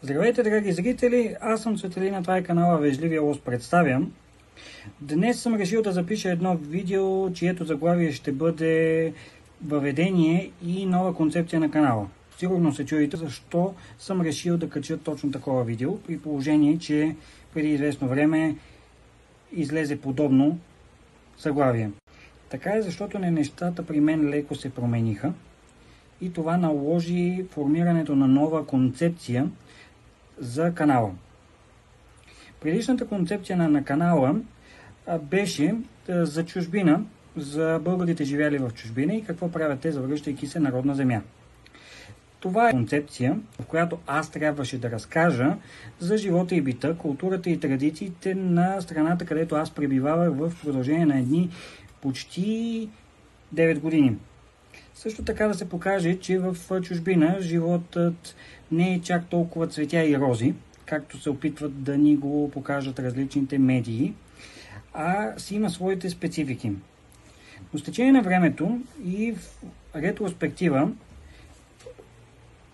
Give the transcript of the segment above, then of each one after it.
Здравейте, драги зрители! Аз съм Цветелина, това е канала Вежливия лост представям. Днес съм решил да запиша едно видео, чието заглавие ще бъде въведение и нова концепция на канала. Сигурно се чуете защо съм решил да кача точно такова видео, при положение, че преди известно време излезе подобно заглавие. Така е, защото нещата при мен леко се промениха и това наложи формирането на нова концепция за канала. Предишната концепция на канала беше за чужбина, за българите живяли в чужбина и какво правят те, завръщайки се на родна земя. Това е концепция, в която аз трябваше да разкажа за живота и бита, културата и традициите на страната, където аз пребивавах в продължение на едни почти 9 години. Също така да се покаже, че в чужбина животът не е чак толкова цветя и рози, както се опитват да ни го покажат различните медии, а си има своите специфики. Но с течение на времето и в ретроспектива,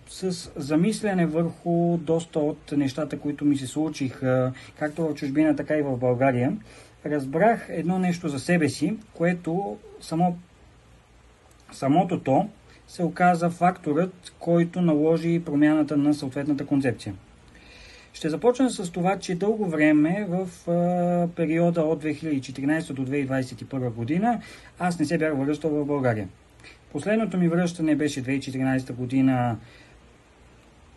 с замислене върху доста от нещата, които ми се случиха, както в чужбина, така и в България, разбрах едно нещо за себе си, което самото то се оказа факторът, който наложи промяната на съответната концепция. Ще започна с това, че дълго време в периода от 2014 до 2021 година аз не се бях връщал в България. Последното ми връщане беше 2014 година,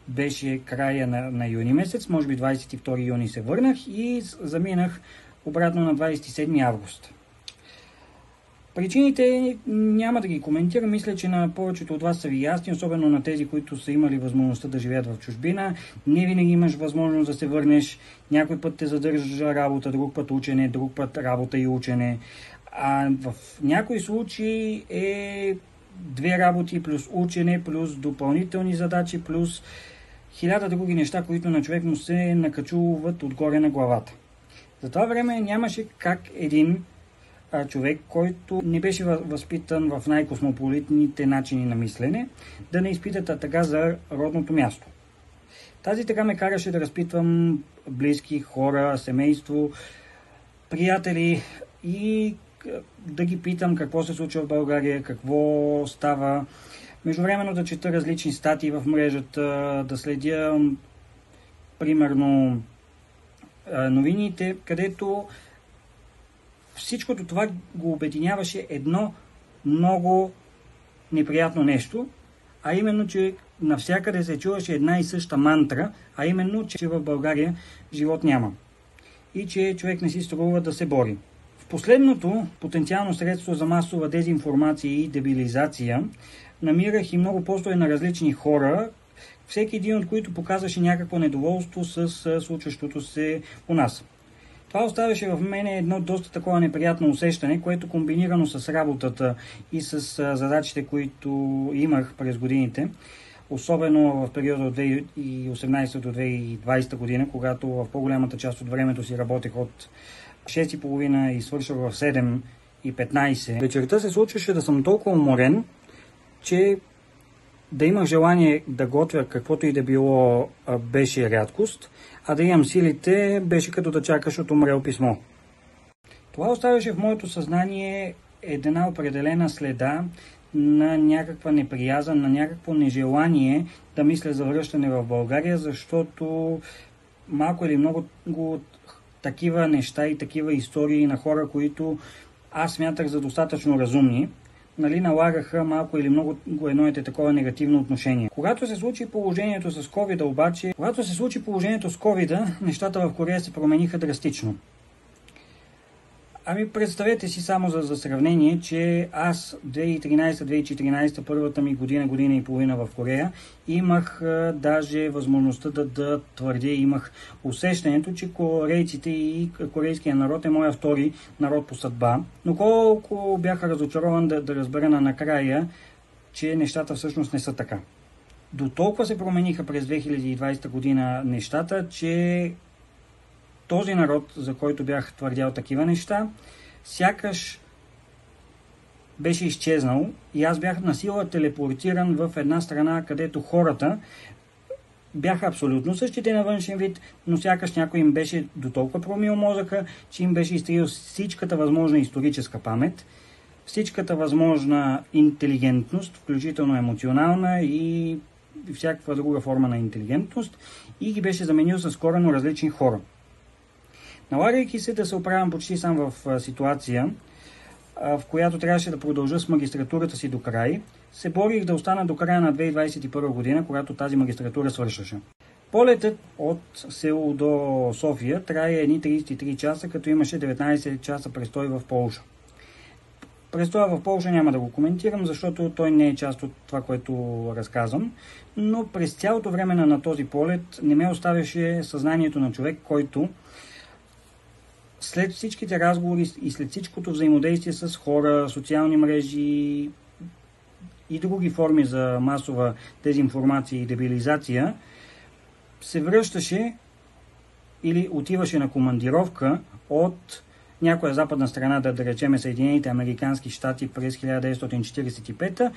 беше края на юни месец, може би 22 юни се върнах и заминах обратно на 27 август. Причините няма да ги коментирам, мисля, че на повечето от вас са ви ясни, особено на тези, които са имали възможността да живеят в чужбина. Не винаги имаш възможност да се върнеш, някой път те задържа работа, друг път учене, друг път работа и учене. А в някои случаи е 2 работи плюс учене, плюс допълнителни задачи, плюс 1000 други неща, които на човек му се накачуват отгоре на главата. За това време нямаше как един човек, който не беше възпитан в най-космополитните начини на мислене, да не изпита тъга за родното място. Тази тъга ме караше да разпитвам близки хора, семейство, приятели и да ги питам какво се случва в България, какво става. Междувременно да чета различни статии в мрежата, да следя примерно новините, където всичкото това го обединяваше едно много неприятно нещо, а именно, че навсякъде се чуваше една и съща мантра, а именно, че в България живот няма и че човек не си струва да се бори. В последното потенциално средство за масова дезинформация и дебилизация намирах и много постове на различни хора, всеки един от които показваше някакво недоволство с случващото се у нас. Това оставяше в мене едно доста такова неприятно усещане, което комбинирано с работата и с задачите, които имах през годините, особено в периода от 2018 до 2020 година, когато в по-голямата част от времето си работех от 6:30 и свършвах в 7:15. Вечерта се случваше да съм толкова уморен, че да имах желание да готвя каквото и да било беше рядкост, а да имам силите беше като да чакаш от умрел писмо. Това оставяше в моето съзнание една определена следа на някаква неприязън, на някакво нежелание да мисля за връщане в България, защото малко или много такива неща и такива истории на хора, които аз смятах за достатъчно разумни, налагаха малко или много едно такова негативно отношение. Когато се случи положението с COVID, нещата в Корея се промениха драстично. Ами представете си само за сравнение, че аз 2013-2014, първата ми година и половина в Корея, имах даже възможността да твърдя, имах усещането, че корейците и корейския народ е моя втори народ по съдба. Но колко бях разочарован да разбера накрая, че нещата всъщност не са така. До толкова се промениха през 2020 година нещата, че този народ, за който бях твърдял такива неща, сякаш беше изчезнал и аз бях насила телепортиран в една страна, където хората бяха абсолютно същите на външен вид, но сякаш някой им беше до толкова промил мозъка, че им беше изтрил всичката възможна историческа памет, всичката възможна интелигентност, включително емоционална и всякаква друга форма на интелигентност, и ги беше заменил с коренно различни хора. Налагайки се да се оправям почти сам в ситуация, в която трябваше да продължа с магистратурата си до край, се борих да остана до края на 2021 година, когато тази магистратура свършваше. Полетът от село до София трае едни 33 часа, като имаше 19 часа престой в Полша. Престоя в Полша няма да го коментирам, защото той не е част от това, което разказвам, но през цялото време на този полет не ме оставяше съзнанието на човек, който след всичките разговори и след всичкото взаимодействие с хора, социални мрежи и други форми за масова дезинформация и дебилизация, се връщаше или отиваше на командировка от някоя западна страна, да речеме Съединените американски щати през 1945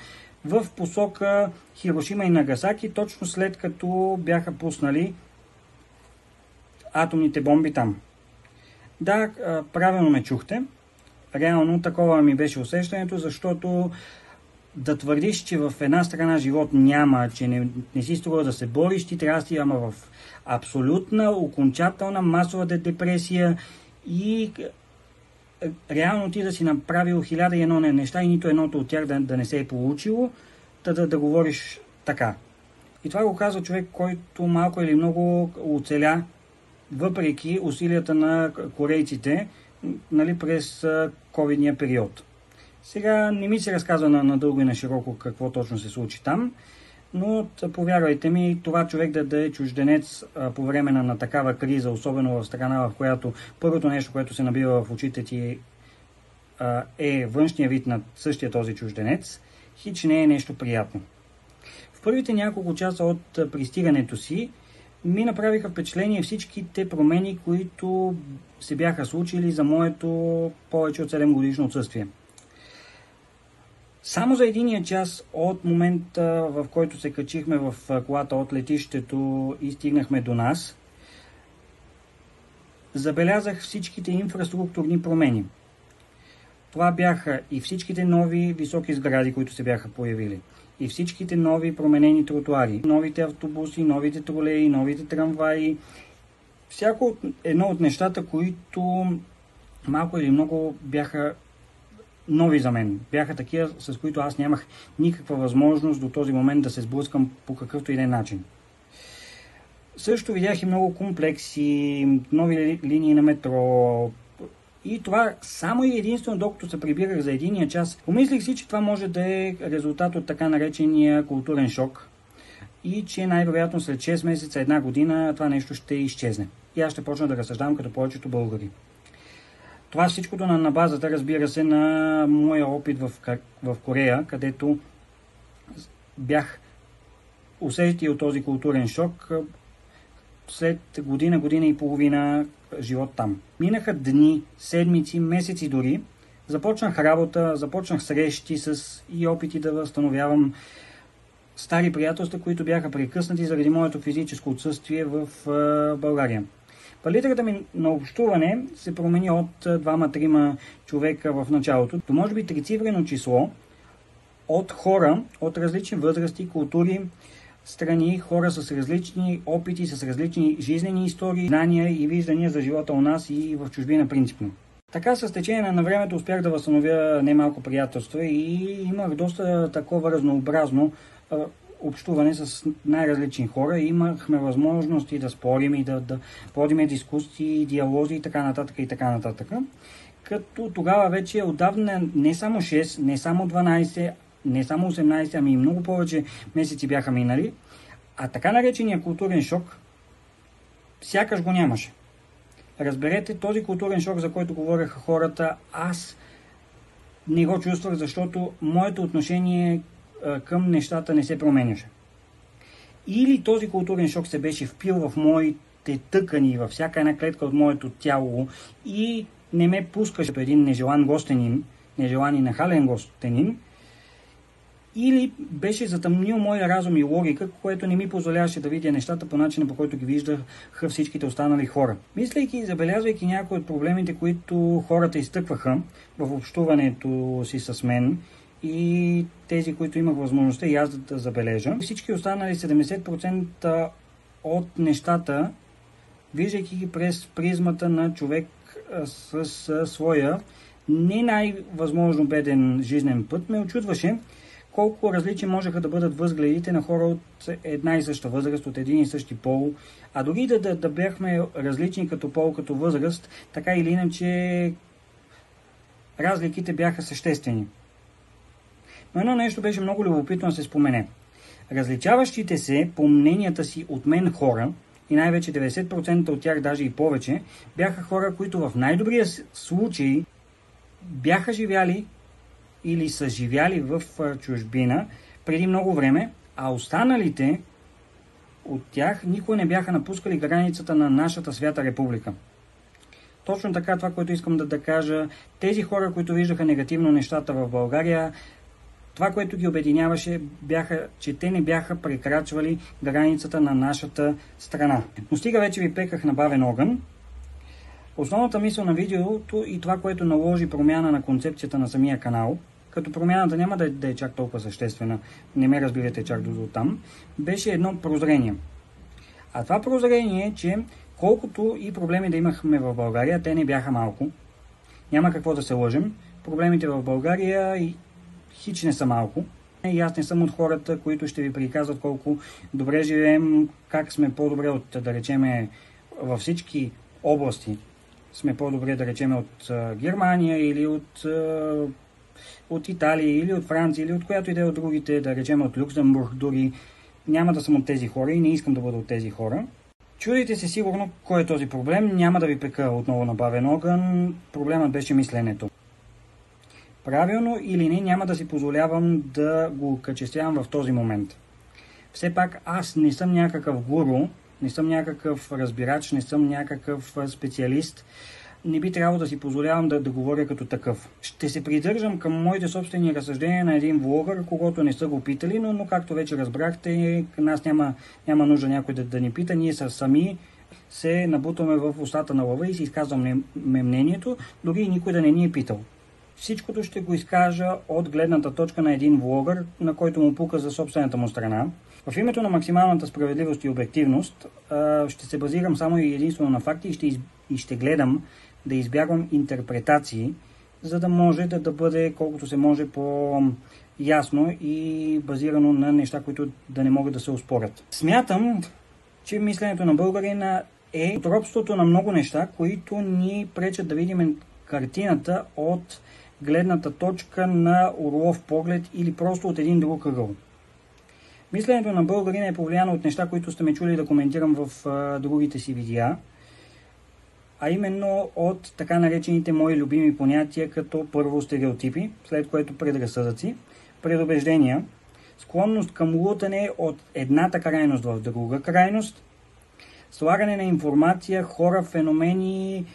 в посока Хирошима и Нагасаки, точно след като бяха пуснали атомните бомби там. Да, правилно ме чухте. Реално такова ми беше усещането, защото да твърдиш, че в една страна живот няма, че не си струва да се бориш, ти трябва да си ама в абсолютна, окончателна масова депресия и реално ти да си направил 1001 неща и нито едното от тях да не се е получило, да говориш така. И това го казва човек, който малко или много оцеля въпреки усилията на корейците, нали, през ковидния период. Сега не ми се разказва на дълго и на широко какво точно се случи там, но повярвайте ми, това човек да е чужденец по време на такава криза, особено в страна, в която първото нещо, което се набива в очите ти е външния вид на същия този чужденец, хич не е нещо приятно. В първите няколко часа от пристигането си ми направиха впечатление всичките промени, които се бяха случили за моето повече от 7 годишно отсъствие. Само за единия час от момента, в който се качихме в колата от летището и стигнахме до нас, забелязах всичките инфраструктурни промени. Това бяха и всичките нови високи сгради, които се бяха появили. И всичките нови променени тротуари, новите автобуси, новите тролеи, новите трамваи. Всяко едно от нещата, които малко или много бяха нови за мен. Бяха такива, с които аз нямах никаква възможност до този момент да се сблъскам по какъвто и да е начин. Също видях и много комплекси, нови линии на метро. И това само и единствено докато се прибирах за единия час. Помислих си, че това може да е резултат от така наречения културен шок и че най-вероятно след 6 месеца, една година това нещо ще изчезне. И аз ще почна да разсъждавам като повечето българи. Това всичкото на базата, разбира се, на моя опит в Корея, където бях усетил този културен шок след година и половина живот там. Минаха дни, седмици, месеци дори. Започнах работа, започнах срещи и опити да възстановявам стари приятелства, които бяха прекъснати заради моето физическо отсъствие в България. Палитрата ми на общуване се промени от 2-3 човека в началото до може би трицифрено число от хора от различни възрасти, култури, страни, хора с различни опити, с различни жизнени истории, знания и виждания за живота у нас и в чужбина принципно. Така с течение на времето успях да възстановя немалко приятелства и имах доста такова разнообразно общуване с най-различни хора. Имахме възможности да спорим и да водим дискусии, диалози и така нататък и така нататък. Като тогава вече отдавна не само 6, не само 12, не само 18, ами и много повече месеци бяха минали, а така наречения културен шок сякаш го нямаше. Разберете, този културен шок, за който говореха хората, аз не го чувствах, защото моето отношение към нещата не се променяше. Или този културен шок се беше впил в моите тъкани, във всяка една клетка от моето тяло и не ме пускаше като един нежелан гостенин, нежелан и нахален гостенин, или беше затъмнил моя разум и логика, което не ми позволяваше да видя нещата по начина, по който ги виждаха всичките останали хора. Мислейки и забелязвайки някои от проблемите, които хората изтъкваха в общуването си с мен и тези, които имах възможността и аз да забележа, всички останали 70% от нещата, виждайки ги през призмата на човек с своя не най-възможно беден жизнен път, ме очудваше колко различни можеха да бъдат възгледите на хора от една и съща възраст, от един и същи пол, а дори да бяхме различни като пол, като възраст, така или иначе разликите бяха съществени. Но едно нещо беше много любопитно да се спомене. Различаващите се по мненията си от мен хора, и най-вече 90% от тях, даже и повече, бяха хора, които в най-добрия случай бяха живяли или са живяли в чужбина преди много време, а останалите от тях никога не бяха напускали границата на нашата свята република. Точно така, това, което искам да кажа, тези хора, които виждаха негативно нещата в България, това, което ги обединяваше, бяха, че те не бяха прекрачвали границата на нашата страна. Но стига вече ви пеках на бавен огън. Основната мисъл на видеото и това, което наложи промяна на концепцията на самия канал, като промяната няма да е чак толкова съществена, не ме разбирате чак до там, беше едно прозрение. А това прозрение е, че колкото и проблеми да имахме в България, те не бяха малко. Няма какво да се лъжем. Проблемите в България и хич не са малко. И аз не съм от хората, които ще ви приказват колко добре живеем, как сме по-добре от, да речеме, във всички области. Сме по-добре, да речеме, от Германия или от Италия или от Франция или от която и да е от другите, да речеме от Люксембург дори. Няма да съм от тези хора и не искам да бъда от тези хора. Чудите се сигурно кой е този проблем. Няма да ви пека отново на бавен огън. Проблемът беше мисленето. Правилно или не, няма да си позволявам да го качествявам в този момент. Все пак аз не съм някакъв гуру, не съм някакъв разбирач, не съм някакъв специалист. Не би трябвало да си позволявам да говоря като такъв. Ще се придържам към моите собствени разсъждения на един влогър, когото не са го питали, но както вече разбрахте, нас няма нужда някой да ни пита, ние сами се набутваме в устата на лъва и си изказваме мнението, дори и никой да не ни е питал. Всичкото ще го изкажа от гледната точка на един влогър, на който му пука за собствената му страна. В името на максималната справедливост и обективност ще се базирам само и единствено на факти и ще гледам да избягвам интерпретации, за да може да бъде колкото се може по-ясно и базирано на неща, които да не могат да се оспорят. Смятам, че мисленето на българина е отробството на много неща, които ни пречат да видим картината от гледната точка на орлов поглед или просто от един друг ъгъл. Мисленето на българина е повлияно от неща, които сте ме чули да коментирам в другите си видеа, а именно от така наречените мои любими понятия, като първо стереотипи, след което предразсъдъци, предубеждения, склонност към лутане от едната крайност в друга крайност, слагане на информация, хора, феномени,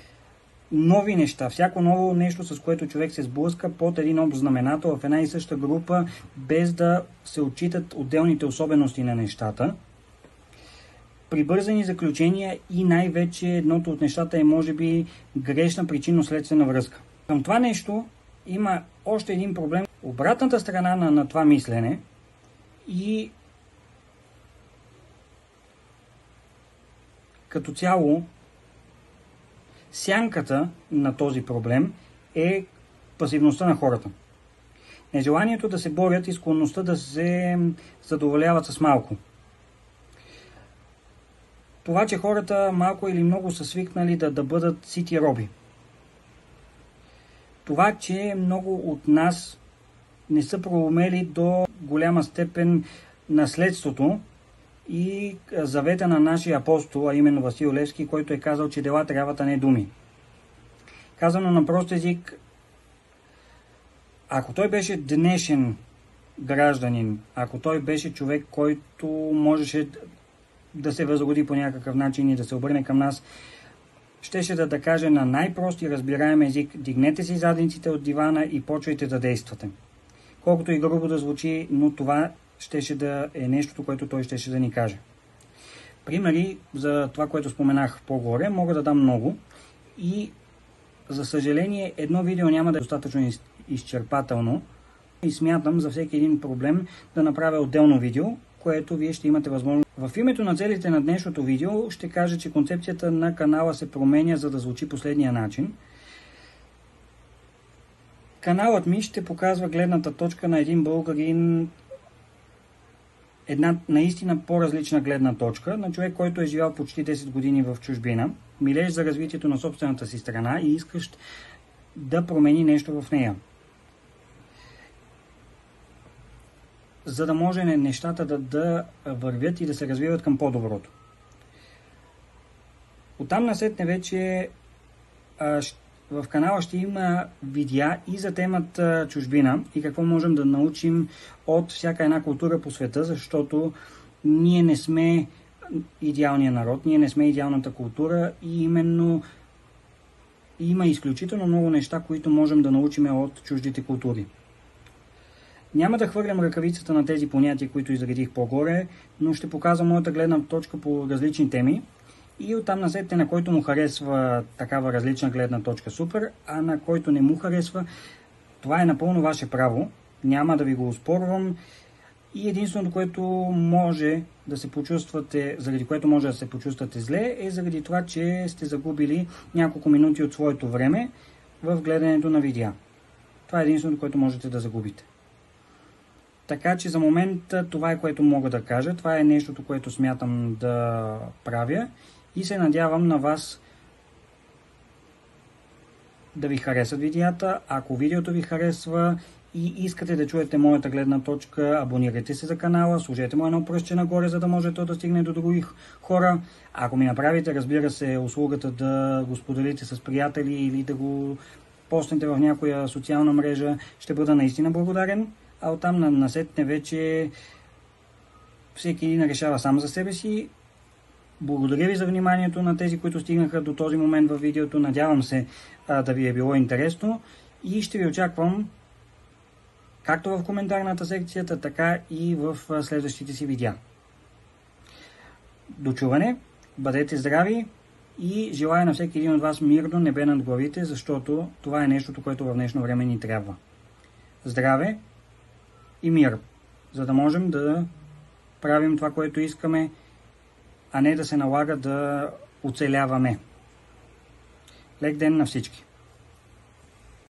нови неща, всяко ново нещо, с което човек се сблъска под един общ знаменател в една и съща група, без да се отчитат отделните особености на нещата. Прибързани заключения и най-вече едното от нещата е може би грешна причинно-следствена връзка. Към това нещо има още един проблем. Обратната страна на това мислене и като цяло сянката на този проблем е пасивността на хората. Нежеланието да се борят и склонността да се задоволяват с малко. Това, че хората малко или много са свикнали да бъдат сити роби. Това, че много от нас не са проумели до голяма степен наследството и завета на нашия апостол, а именно Васил Левски, който е казал, че дела трябват, а не думи. Казано на прост език, ако той беше днешен гражданин, ако той беше човек, който можеше да се възроди по някакъв начин и да се обърне към нас, щеше да каже на най-прости разбираем език: дигнете си задниците от дивана и почвайте да действате. колкото и грубо да звучи, но това щеше да е нещото, което той щеше да ни каже. Примери за това, което споменах по-горе, мога да дам много и за съжаление едно видео няма да е достатъчно изчерпателно и смятам за всеки един проблем да направя отделно видео, което вие ще имате възможност. В името на целите на днешното видео ще кажа, че концепцията на канала се променя, за да звучи последния начин. Каналът ми ще показва гледната точка на един българин, една наистина по-различна гледна точка на човек, който е живял почти 10 години в чужбина, милееш за развитието на собствената си страна и искаш да промени нещо в нея. За да може нещата да вървят и да се развиват към по-доброто. Оттам насетне вече в канала ще има видеа и за темата чужбина и какво можем да научим от всяка една култура по света, защото ние не сме идеалният народ, ние не сме идеалната култура и именно има изключително много неща, които можем да научим от чуждите култури. Няма да хвърлям ръкавицата на тези понятия, които изредих по-горе, но ще показвам моята гледна точка по различни теми. И оттам насетне, на който му харесва такава различна гледна точка, супер, а на който не му харесва, това е напълно ваше право. Няма да ви го оспорвам. И единственото, което може да се почувствате, заради което може да се почувствате зле, е заради това, че сте загубили няколко минути от своето време в гледането на видеа. Това е единственото, което можете да загубите. Така че за момента това е, което мога да кажа. Това е нещото, което смятам да правя. И се надявам на вас да ви харесат видеята. Ако видеото ви харесва и искате да чуете моята гледна точка, абонирайте се за канала, сложете му едно пръстче нагоре, за да може то да стигне до други хора. Ако ми направите, разбира се, услугата да го споделите с приятели или да го постнете в някоя социална мрежа, ще бъда наистина благодарен. А оттам насетне вече всеки един решава сам за себе си. Благодаря ви за вниманието на тези, които стигнаха до този момент във видеото. Надявам се да ви е било интересно и ще ви очаквам както в коментарната секцията, така и в следващите си видеа. До чуване, бъдете здрави и желая на всеки един от вас мирно небе над главите, защото това е нещото, което в днешно време ни трябва. Здраве и мир, за да можем да правим това, което искаме, а не да се налага да оцеляваме. Лек ден на всички!